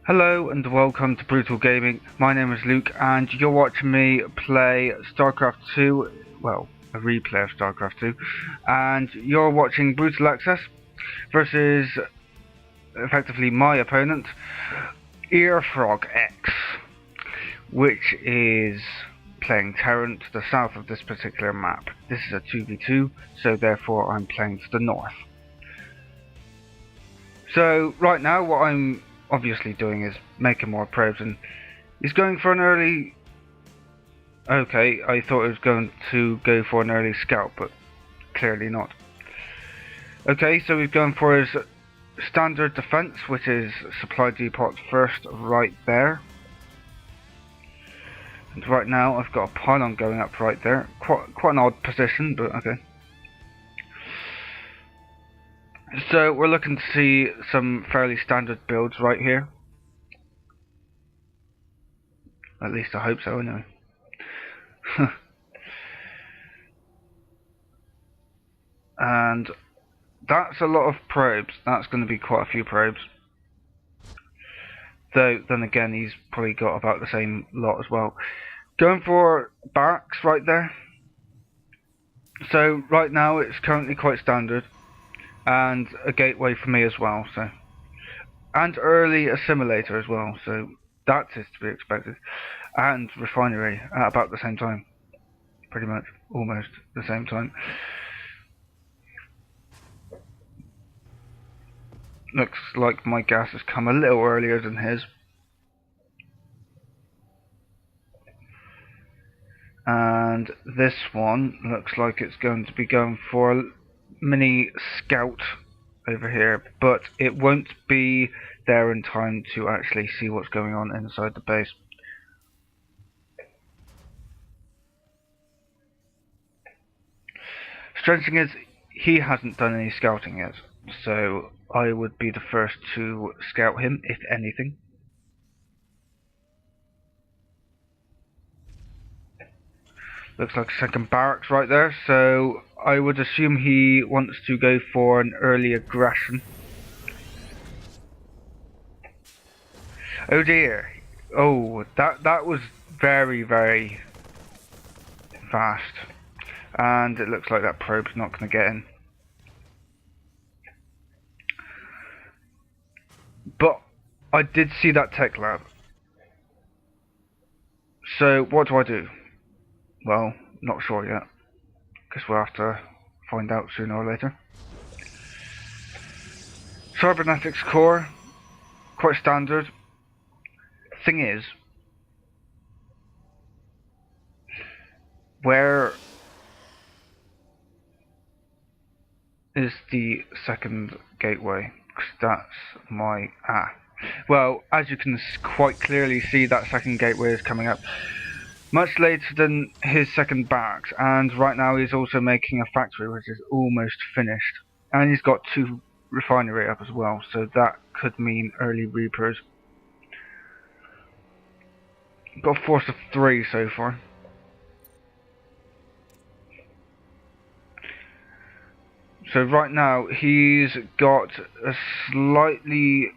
Hello and welcome to Brutal Gaming. My name is Luke and you're watching me play Starcraft 2, well, a replay of Starcraft 2, and you're watching BrutalExcess versus effectively my opponent, IIrFrogX, which is playing Terran to the south of this particular map. This is a 2v2, so therefore I'm playing to the north. So right now what I'm obviously doing is making more probes, and he's going for an early... Okay, I thought he was going to go for an early scout, but clearly not. Okay, so he's going for his standard defense, which is supply depot first right there. And right now I've got a pylon going up right there. Quite an odd position, but okay. So we're looking to see some fairly standard builds right here. At least I hope so, anyway. And that's a lot of probes. That's going to be quite a few probes. Though, then again, he's probably got about the same lot as well. Going for barracks right there. So right now it's currently quite standard. And a gateway for me as well. So, and early assimilator as well. So that is to be expected. And refinery at about the same time. Pretty much, almost the same time. Looks like my gas has come a little earlier than his. And this one looks like it's going to be going for a mini scout over here, but it won't be there in time to actually see what's going on inside the base. Strange thing is, he hasn't done any scouting yet, so I would be the first to scout him, if anything. Looks like a second barracks right there, so I would assume he wants to go for an early aggression. Oh dear. Oh, that was very, very fast. And it looks like that probe's not going to get in. But I did see that tech lab. So what do I do? Well, not sure yet. Guess we'll have to find out sooner or later. Cybernetics core, quite standard. Thing is, where is the second gateway? Because that's my... Well, as you can quite clearly see, that second gateway is coming up much later than his second barracks, and right now he's also making a factory which is almost finished, and he's got 2 refinery up as well, so that could mean early reapers. Got a force of 3 so far. So right now he's got a slightly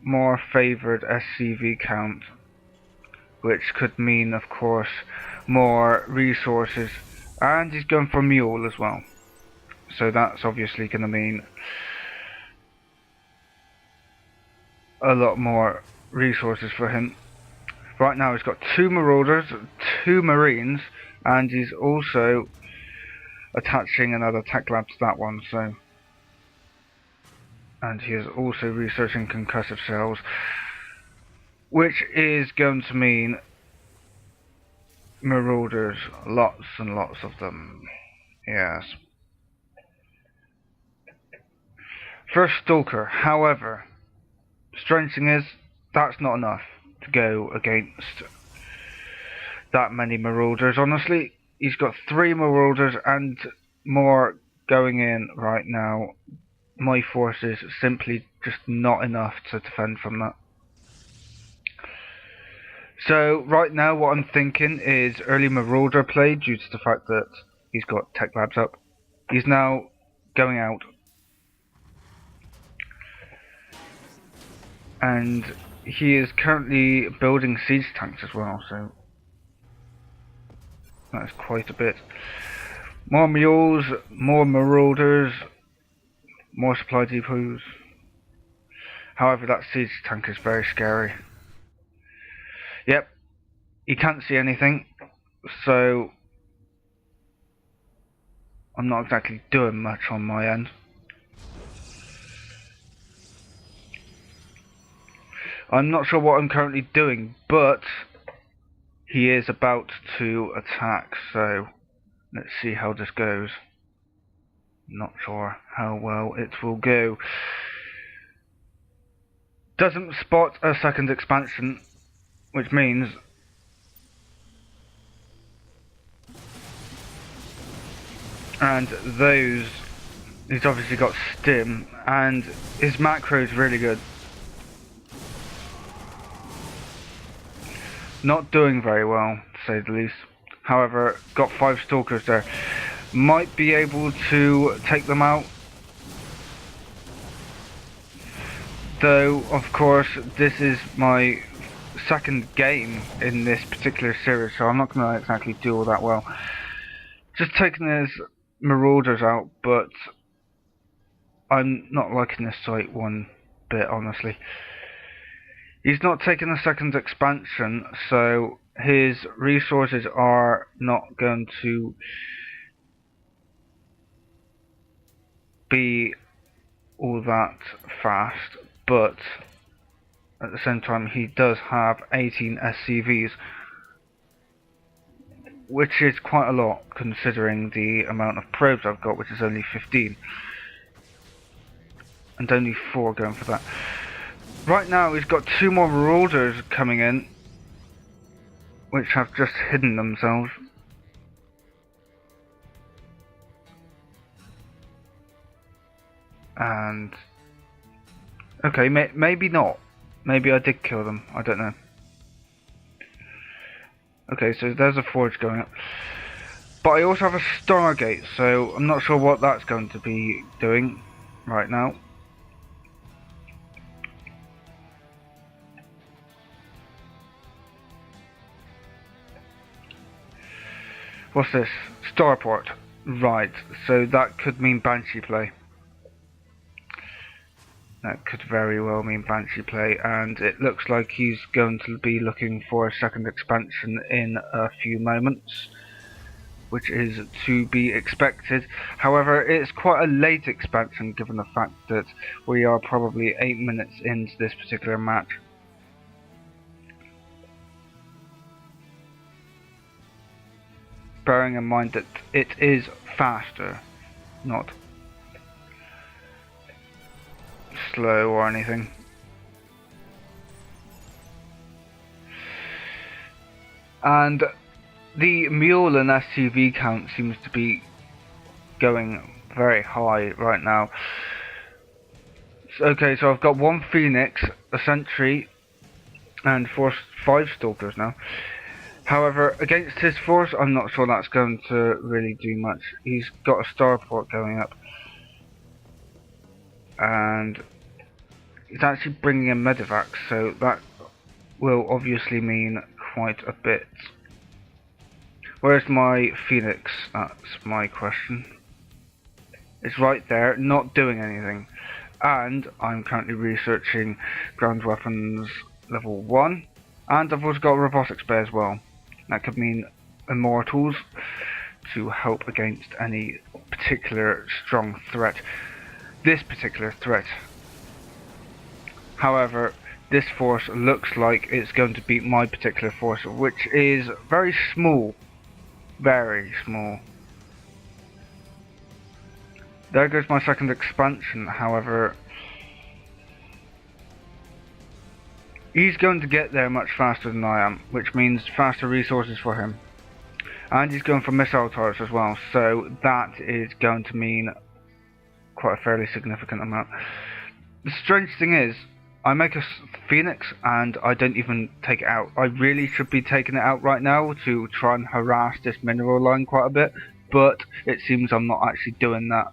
more favoured SCV count, which could mean, of course, more resources, and he's going for mule as well. So that's obviously going to mean a lot more resources for him. Right now he's got 2 marauders, 2 marines, and he's also attaching another tech lab to that one. So, and he is also researching concussive cells, which is going to mean marauders, lots and lots of them. Yes. First stalker, however, strange thing is, that's not enough to go against that many marauders. Honestly, he's got 3 marauders and more going in right now. My force is simply just not enough to defend from that. So right now what I'm thinking is early marauder play, due to the fact that he's got tech labs up. He's now going out and he is currently building siege tanks as well, so that's quite a bit. More mules, more marauders, more supply depots. However, that siege tank is very scary. Yep, he can't see anything, so I'm not exactly doing much on my end. I'm not sure what I'm currently doing, but he is about to attack, so let's see how this goes. Not sure how well it will go. Doesn't spot a second expansion, which means and those he's obviously got stim, and his macro is really good. Not doing very well, to say the least. However, got 5 stalkers there. Might be able to take them out. Though, of course, this is my second game in this particular series, so I'm not going to exactly do all that well. Just taking his marauders out, but I'm not liking this site one bit, honestly. He's not taking a second expansion, so his resources are not going to be all that fast, but at the same time he does have 18 SCVs, which is quite a lot considering the amount of probes I've got, which is only 15, and only 4 going for that. Right now he's got 2 more marauders coming in, which have just hidden themselves. And okay, maybe not. Maybe I did kill them. I don't know. Okay, so there's a forge going up. But I also have a Stargate, so I'm not sure what that's going to be doing right now. What's this? Starport. Right, so that could mean Banshee play. That could very well mean Banshee play, and it looks like he's going to be looking for a second expansion in a few moments, which is to be expected. However, it's quite a late expansion given the fact that we are probably 8 minutes into this particular match. Bearing in mind that it is faster, not slow or anything. And the mule and SCV count seems to be going very high right now. Okay, so I've got 1 Phoenix, a sentry, and 5 stalkers now. However, against his force, I'm not sure that's going to really do much. He's got a starport going up, and he's actually bringing in medevacs, so that will obviously mean quite a bit. Where's my Phoenix? That's my question. It's right there, not doing anything. And I'm currently researching ground weapons level 1, and I've also got a robotics bay as well. That could mean immortals to help against any particular strong threat. This particular threat. However, this force looks like it's going to beat my particular force, which is very small. Very small. There goes my second expansion, however. He's going to get there much faster than I am, which means faster resources for him. And he's going for missile turrets as well, so that is going to mean quite a fairly significant amount. The strange thing is, I make a Phoenix and I don't even take it out. I really should be taking it out right now to try and harass this mineral line quite a bit, but it seems I'm not actually doing that.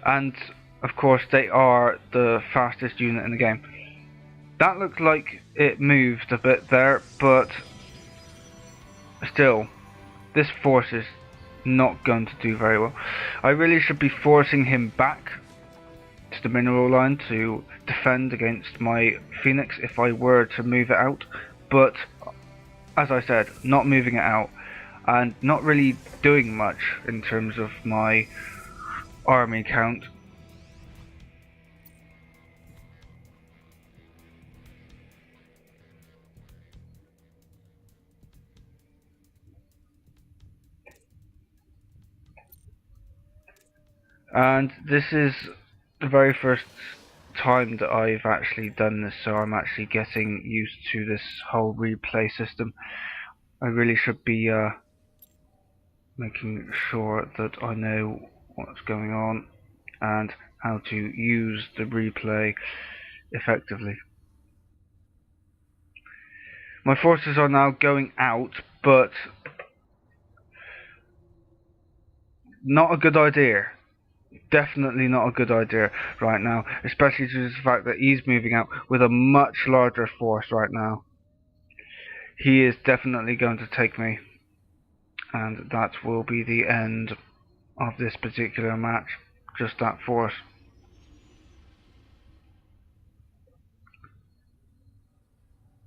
And of course, they are the fastest unit in the game. That looked like it moved a bit there, but still, this force is not going to do very well. I really should be forcing him back to the mineral line to defend against my Phoenix if I were to move it out, but as I said, not moving it out and not really doing much in terms of my army count. And this is the very first time that I've actually done this, so I'm actually getting used to this whole replay system. I really should be making sure that I know what's going on and how to use the replay effectively. My forces are now going out, but not a good idea. Definitely not a good idea right now, especially due to the fact that he's moving out with a much larger force right now. He is definitely going to take me, and that will be the end of this particular match. Just that force.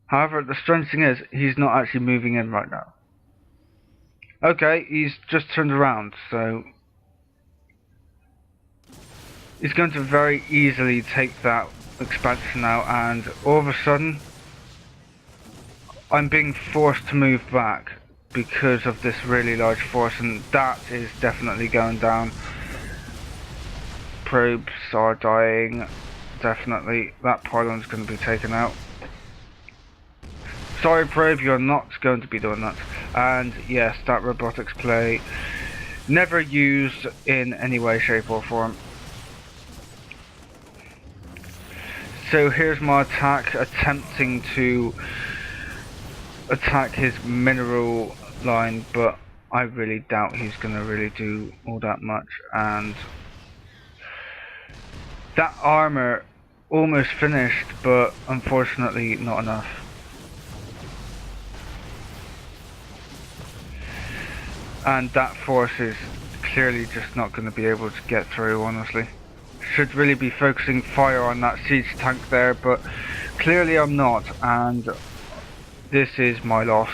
However, the strange thing is, he's not actually moving in right now. Okay, he's just turned around, so he's going to very easily take that expansion out, and all of a sudden I'm being forced to move back because of this really large force, and that is definitely going down. Probes are dying, definitely. That pylon's going to be taken out. Sorry probe, you're not going to be doing that. And yes, that robotics play, never used in any way, shape or form. So here's my attack, attempting to attack his mineral line, but I really doubt he's going to really do all that much. And that armor almost finished, but unfortunately not enough. And that force is clearly just not going to be able to get through, honestly. Should really be focusing fire on that siege tank there, but clearly I'm not, and this is my loss.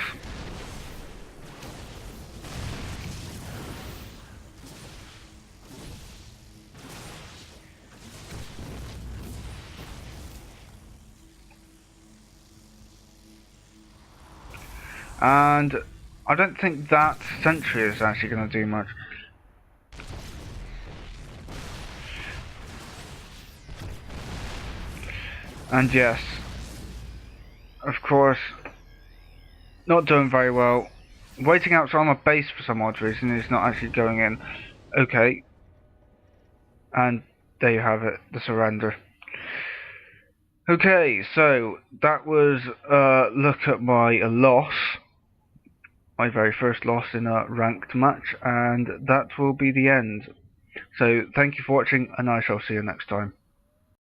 And I don't think that sentry is actually going to do much. And yes, of course, not doing very well. Waiting outside my base for some odd reason, is not actually going in. Okay. And there you have it, the surrender. Okay, so that was a look at my loss. My very first loss in a ranked match, and that will be the end. So thank you for watching, and I shall see you next time.